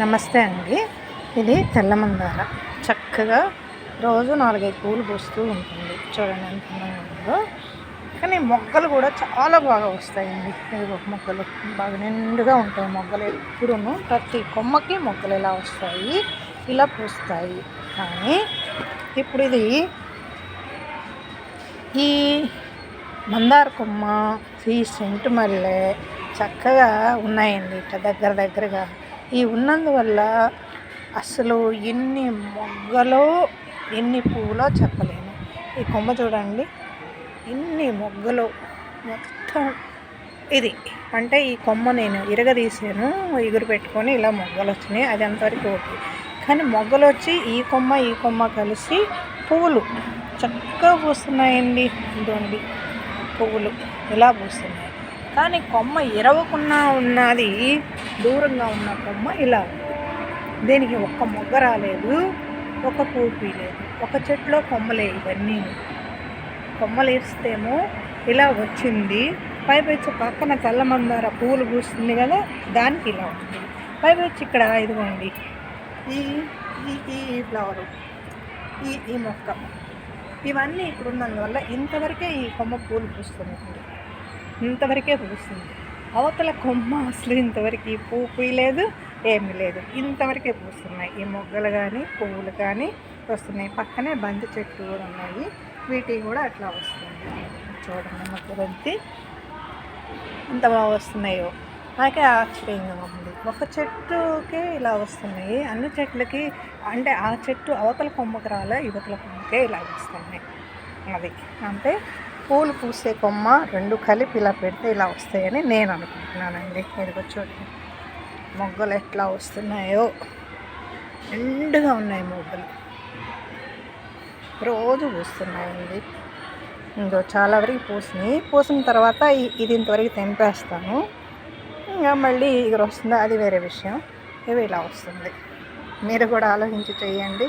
నమస్తే అండి. ఇది తెల్ల మందార. చక్కగా రోజు 4, 5 పూలు పూస్తూ ఉంటుంది. చూడండి ఎంత అందంగా ఉందో. కానీ మొగ్గలు కూడా చాలా బాగా వస్తాయండి. ఇదిగో మొగ్గలు బాగా నిండుగా ఉంటాయి. మొగ్గలు ఎప్పుడూను ప్రతి కొమ్మకి మొగ్గలు ఇలా వస్తాయి, ఇలా పూస్తాయి. కానీ ఇప్పుడు ఈ మందార కొమ్మ, ఈ సెంటు మల్లె చక్కగా ఉన్నాయండి. ఇట్లా దగ్గరగా ఈ ఉన్నందువల్ల అసలు ఎన్ని మొగ్గలో ఎన్ని పువ్వులో చెప్పలేను. ఈ కొమ్మ చూడండి, ఎన్ని మొగ్గలు మొత్తం. ఇది అంటే ఈ కొమ్మ నేను ఇరగదీసాను, ఎగురు పెట్టుకొని ఇలా మొగ్గలు వచ్చినాయి. అది అంతవరకు ఓకే. కానీ మొగ్గలు వచ్చి ఈ కొమ్మ కలిసి పువ్వులు చక్కగా పూస్తున్నాయండి. ఇదిగోండి పువ్వులు ఇలా పూస్తున్నాయి. కానీ కొమ్మ ఇరవకుండా ఉన్నది, దూరంగా ఉన్న కొమ్మ ఇలా ఉంది. దీనికి ఒక్క మొగ్గ రాలేదు, ఒక పువ్వు లేదు. ఒక చెట్లో కొమ్మలే ఇవన్నీ. కొమ్మలు ఇస్తేమో ఇలా వచ్చింది. పైపెచ్చి పక్కన తెల్ల మందార పువ్వులు పూస్తుంది కదా, దానికి ఇలా ఉంది. పైపెచ్చి ఇక్కడ ఇదిగోండి ఈ ఈ ఫ్లవరు, ఈ మొక్క, ఇవన్నీ ఇప్పుడు ఉన్నందువల్ల ఇంతవరకే ఈ కొమ్మ పూలు పూస్తుంది. ఇంతవరకే పూస్తుంది. అవతల కొమ్మ అసలు ఇంతవరకు ఈ పువ్వు పూయలేదు, ఏమీ లేదు. ఇంతవరకే పూస్తున్నాయి. ఈ మొగ్గలు కానీ పువ్వులు కానీ వస్తున్నాయి. పక్కనే బంతి చెట్లు కూడా ఉన్నాయి, వీటికి కూడా అట్లా వస్తుంది. చూడండి మొగ్గలంతి ఎంత బాగా వస్తున్నాయో. నాకే ఆశ్చర్యంగా ఉంది. ఒక చెట్టుకే ఇలా వస్తున్నాయి, అన్ని చెట్లకి అంటే ఆ చెట్టు అవతల కొమ్మకి రాలే, యువతల కొమ్మకే ఇలా వస్తున్నాయి. అది అంటే పూలు పూసే కొమ్మ రెండు కలిపి ఇలా పెడితే ఇలా వస్తాయని నేను అనుకుంటున్నానండి. ఇదిగో చూడండి మొగ్గలు ఎట్లా వస్తున్నాయో, నిండుగా ఉన్నాయి మొగ్గలు, రోజు పూస్తున్నాయండి. ఇంకో చాలా వరకు పూసినాయి. పూసిన తర్వాత ఇది ఇంతవరకు తెంపేస్తాను. ఇంకా మళ్ళీ ఎగురు వస్తుంది, అది వేరే విషయం. ఇవి ఇలా వస్తుంది. మీరు కూడా ఆలోచించి చేయండి.